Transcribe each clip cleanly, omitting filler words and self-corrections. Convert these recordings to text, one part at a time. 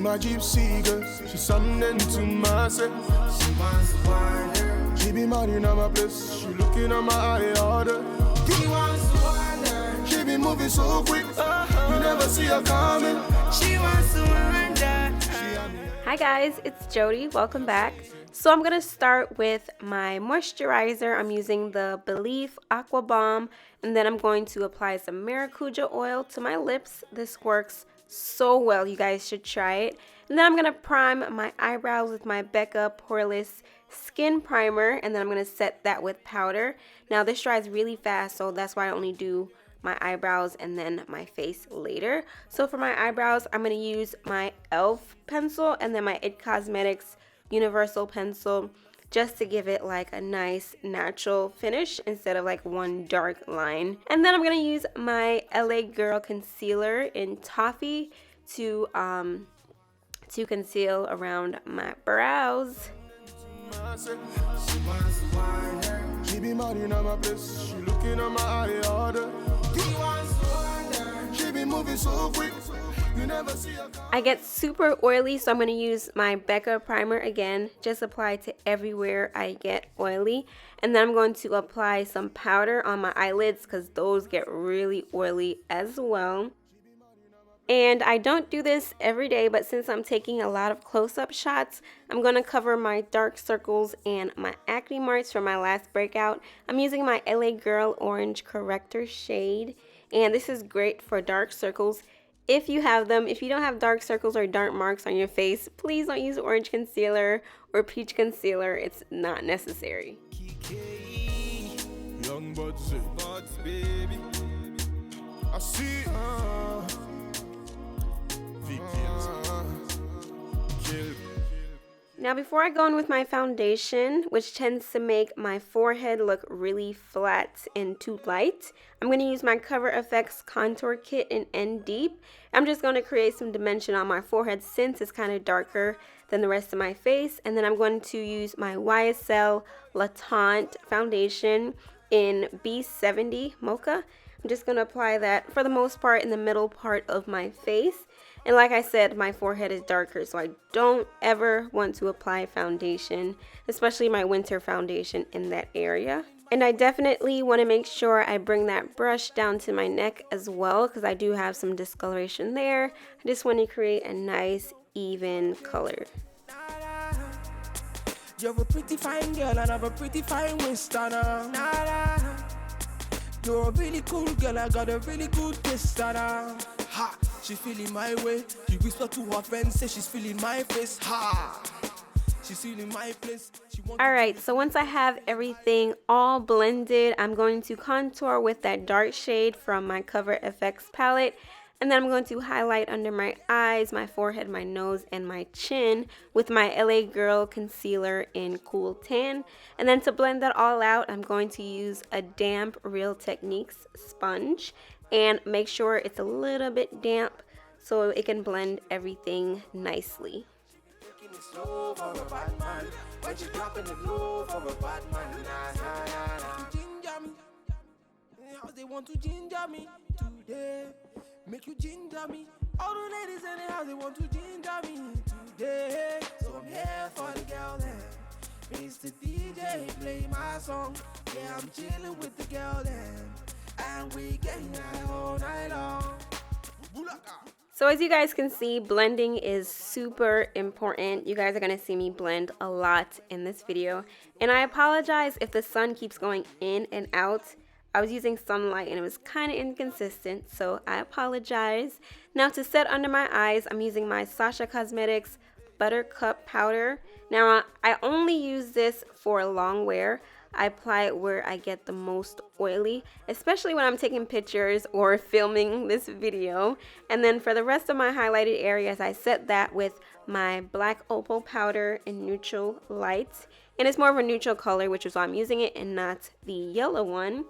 my gypsy girl. She's something to myself. She wants to wine her. She be mad in my place. She looking at my eye order. He wants to wine her. She be moving so quick. You never see her coming. She wants to wine her. Hi guys, it's Jody. Welcome back. So I'm gonna start with my moisturizer. I'm using the Belief Aqua Bomb, and then I'm going to apply some maracuja oil to my lips. This works so well, you guys should try it. And then I'm gonna prime my eyebrows with my Becca poreless skin primer, and then I'm gonna set that with powder. Now this dries really fast, so that's why I only do my eyebrows and then my face later. So for my eyebrows, I'm going to use my e.l.f. pencil and then my IT Cosmetics universal pencil, just to give it like a nice natural finish instead of like one dark line. And then I'm going to use my LA Girl concealer in Toffee to conceal around my brows. She be mad in my place. She looking at my eye order. She be moving so quick. You never see her. I get super oily, so I'm going to use my Becca primer again. Just apply to everywhere I get oily. And then I'm going to apply some powder on my eyelids because those get really oily as well. And I don't do this every day, but since I'm taking a lot of close-up shots, I'm going to cover my dark circles and my acne marks from my last breakout. I'm using my LA Girl Orange Corrector shade, and this is great for dark circles if you have them. If you don't have dark circles or dark marks on your face, please don't use orange concealer or peach concealer. It's not necessary. Young buds, baby. I see Now before I go in with my foundation, which tends to make my forehead look really flat and too light, I'm going to use my CoverFX contour kit in N Deep. I'm just going to create some dimension on my forehead since it's kind of darker than the rest of my face. And then I'm going to use my YSL La Teint foundation in B70 Mocha. I'm just going to apply that for the most part in the middle part of my face. And like I said, my forehead is darker, so I don't ever want to apply foundation, especially my winter foundation, in that area. And I definitely want to make sure I bring that brush down to my neck as well, because I do have some discoloration there. I just want to create a nice, even color. You're a pretty fine girl and I have a pretty fine waist on her. You're a really cool girl, I got a really good taste on her. Ha! She's feeling my way. She whisper to her friends, say she's feeling my face. Ha! She's feeling my place. Alright, so once I have everything all blended, I'm going to contour with that dark shade from my CoverFX palette. And then I'm going to highlight under my eyes, my forehead, my nose, and my chin with my LA Girl concealer in Cool Tan. And then to blend that all out, I'm going to use a damp Real Techniques sponge. And make sure it's a little bit damp so it can blend everything nicely. They want to ginger me today. Make you ginger me. All the ladies in the house, they want to ginger me today. So I'm here for the girl then. Mr. DJ, play my song. Yeah, I'm chilling with the girl then. And we getting high all night long. So as you guys can see, blending is super important. You guys are going to see me blend a lot in this video. And I apologize if the sun keeps going in and out. I was using sunlight and it was kind of inconsistent, so I apologize. Now to set under my eyes, I'm using my Sacha Cosmetics Buttercup powder. Now I only use this for long wear. I apply it where I get the most oily, especially when I'm taking pictures or filming this video. And then for the rest of my highlighted areas, I set that with my black Opal powder in neutral light. And it's more of a neutral color, which is why I'm using it and not the yellow one.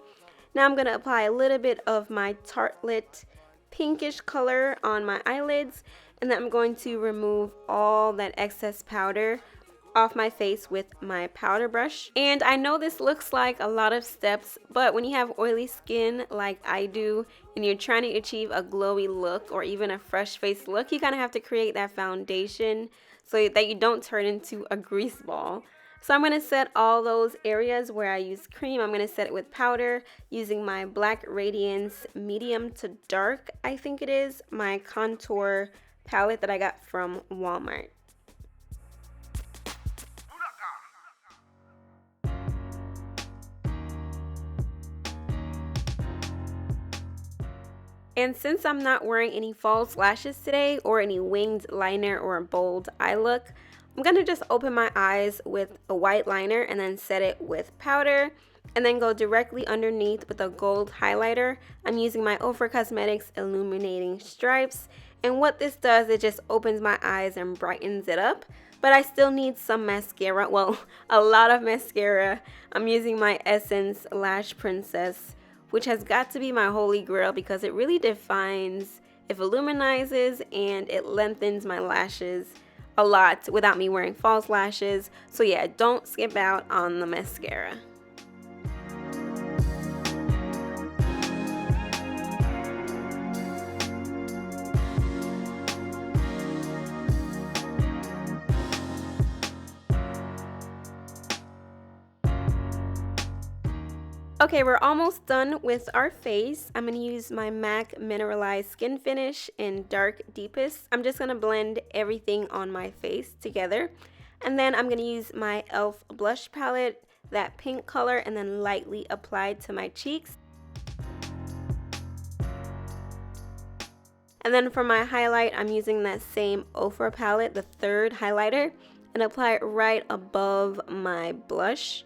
Now I'm going to apply a little bit of my Tartelette pinkish color on my eyelids. And then I'm going to remove all that excess powder off my face with my powder brush. And I know this looks like a lot of steps, but when you have oily skin like I do and you're trying to achieve a glowy look or even a fresh face look, you kind of have to create that foundation so that you don't turn into a grease ball. So I'm going to set all those areas where I use cream. I'm going to set it with powder using my black Radiance medium to dark, I think it is, my contour palette that I got from Walmart. And since I'm not wearing any false lashes today or any winged liner or a bold eye look, I'm going to just open my eyes with a white liner and then set it with powder and then go directly underneath with a gold highlighter. I'm using my Ofra Cosmetics Illuminating Stripes, and what this does, it just opens my eyes and brightens it up. But I still need some mascara, well, a lot of mascara. I'm using my Essence Lash Princess, which has got to be my holy grail because it really defines, it voluminizes, and it lengthens my lashes a lot without me wearing false lashes. So yeah, don't skip out on the mascara. Okay, we're almost done with our face. I'm going to use my MAC Mineralize Skin Finish in Dark Deepest. I'm just going to blend everything on my face together. And then I'm going to use my e.l.f. blush palette, that pink color, and then lightly apply to my cheeks. And then for my highlight, I'm using that same Ofra palette, the third highlighter, and apply it right above my blush.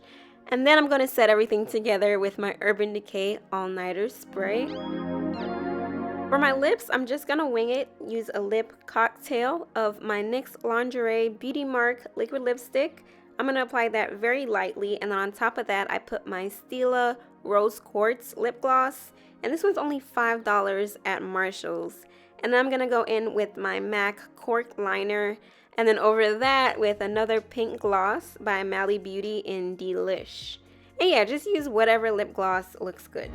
And then I'm going to set everything together with my Urban Decay All-Nighter spray. For my lips, I'm just going to wing it. Use a lip cocktail of my NYX Lingerie Beauty Mark liquid lipstick. I'm going to apply that very lightly, and then on top of that, I put my Stila Rose Quartz lip gloss. And this one's only $5 at Marshall's. And then I'm going to go in with my MAC Cork Liner. And then over that with another pink gloss by Mally Beauty in Delish. And yeah, just use whatever lip gloss looks good.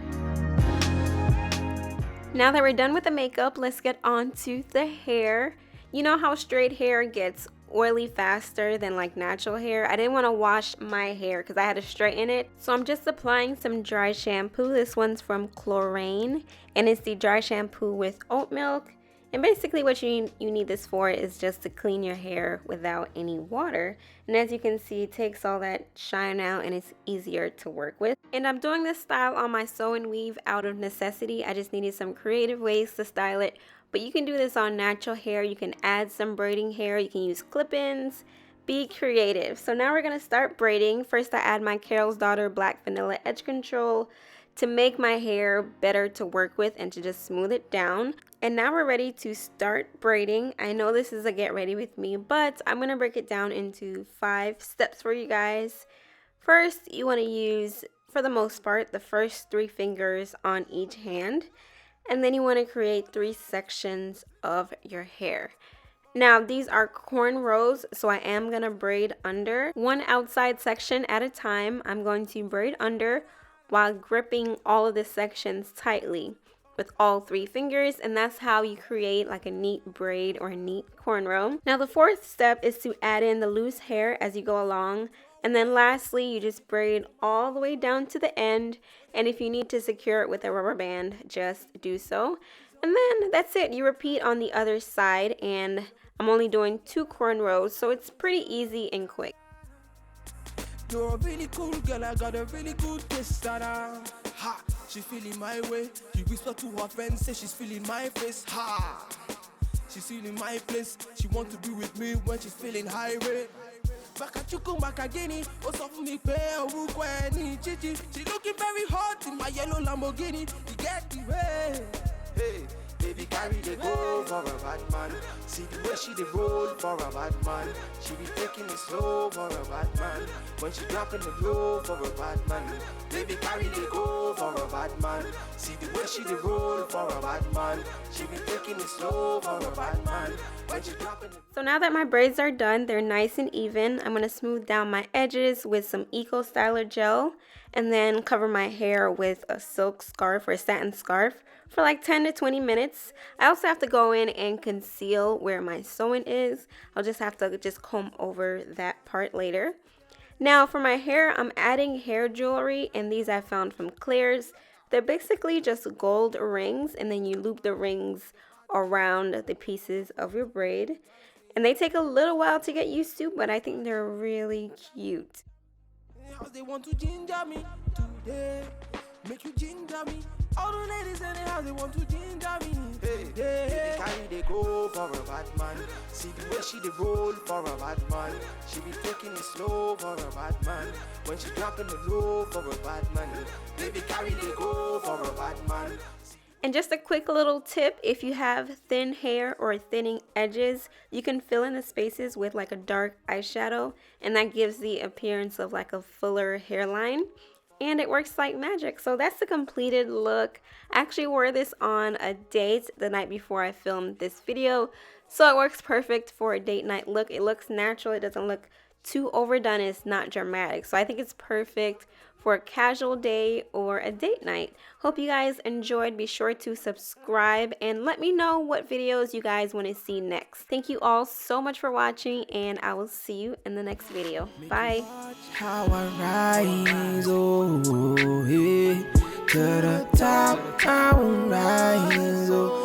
Now that we're done with the makeup, let's get on to the hair. You know how straight hair gets oily faster than like natural hair? I didn't want to wash my hair because I had to straighten it. So I'm just applying some dry shampoo. This one's from Chlorane, and it's the dry shampoo with oat milk. And basically what you need this for is just to clean your hair without any water. And as you can see, it takes all that shine out and it's easier to work with. And I'm doing this style on my sew and weave out of necessity. I just needed some creative ways to style it. But you can do this on natural hair. You can add some braiding hair. You can use clip-ins. Be creative. So now we're going to start braiding. First I add my Carol's Daughter Black Vanilla Edge Control to make my hair better to work with and to just smooth it down. And now we're ready to start braiding. I know this is a get ready with me, but I'm going to break it down into 5 steps for you guys. First, you want to use, for the most part, the first 3 fingers on each hand. And then you want to create 3 sections of your hair. Now, these are cornrows, so I am going to braid under. One outside section at a time, I'm going to braid under while gripping all of the sections tightly with all 3 fingers, and that's how you create like a neat braid or a neat cornrow. Now the 4th step is to add in the loose hair as you go along, and then lastly you just braid all the way down to the end, and if you need to secure it with a rubber band, just do so. And then that's it. You repeat on the other side, and I'm only doing 2 cornrows, so it's pretty easy and quick. You're a really cool girl, I got a really good taste. Ha, she feeling my way. You whisper to her friends, say she's feeling my face. Ha, she's feeling my place. She want to be with me when she's feeling high way. Back at you come back again. What's up for me, pay Chichi. She looking very hot in my yellow Lamborghini. You get the way. Hey, baby, carry the go for a bad man. See the way she dey roll for a bad man. She be taking it slow for a bad man. When she dropping the low for a bad man. Baby, carry the go for a bad man. See the way she dey roll for a bad man. She be taking it slow for a bad man. When she dropping it. So now that my braids are done, they're nice and even, I'm going to smooth down my edges with some Eco Styler gel and then cover my hair with a silk scarf or a satin scarf for like 10 to 20 minutes. I also have to go in and conceal where my sewing is. I'll just have to comb over that part later. Now for my hair, I'm adding hair jewelry, and these I found from Claire's. They're basically just gold rings, and then you loop the rings around the pieces of your braid. And they take a little while to get used to, but I think they're really cute. They want to ginger me today. Make you ginger me. All the ladies in the house, they want to ginger me. Hey, carry they go for a bad man. See the way she they roll for a bad man. She be taking it slow for a bad man. When she dropping the low for a bad man. Baby, carry they go for a bad man. And just a quick little tip, if you have thin hair or thinning edges, you can fill in the spaces with like a dark eyeshadow, and that gives the appearance of like a fuller hairline. And it works like magic. So that's the completed look. I actually wore this on a date the night before I filmed this video, so it works perfect for a date night look. It looks natural, it doesn't look too overdone, it's not dramatic. So I think it's perfect for a casual day or a date night. Hope you guys enjoyed. Be sure to subscribe and let me know what videos you guys want to see next. Thank you all so much for watching, and I will see you in the next video. Bye. How I rise, oh, hey, to the top, I will rise, oh.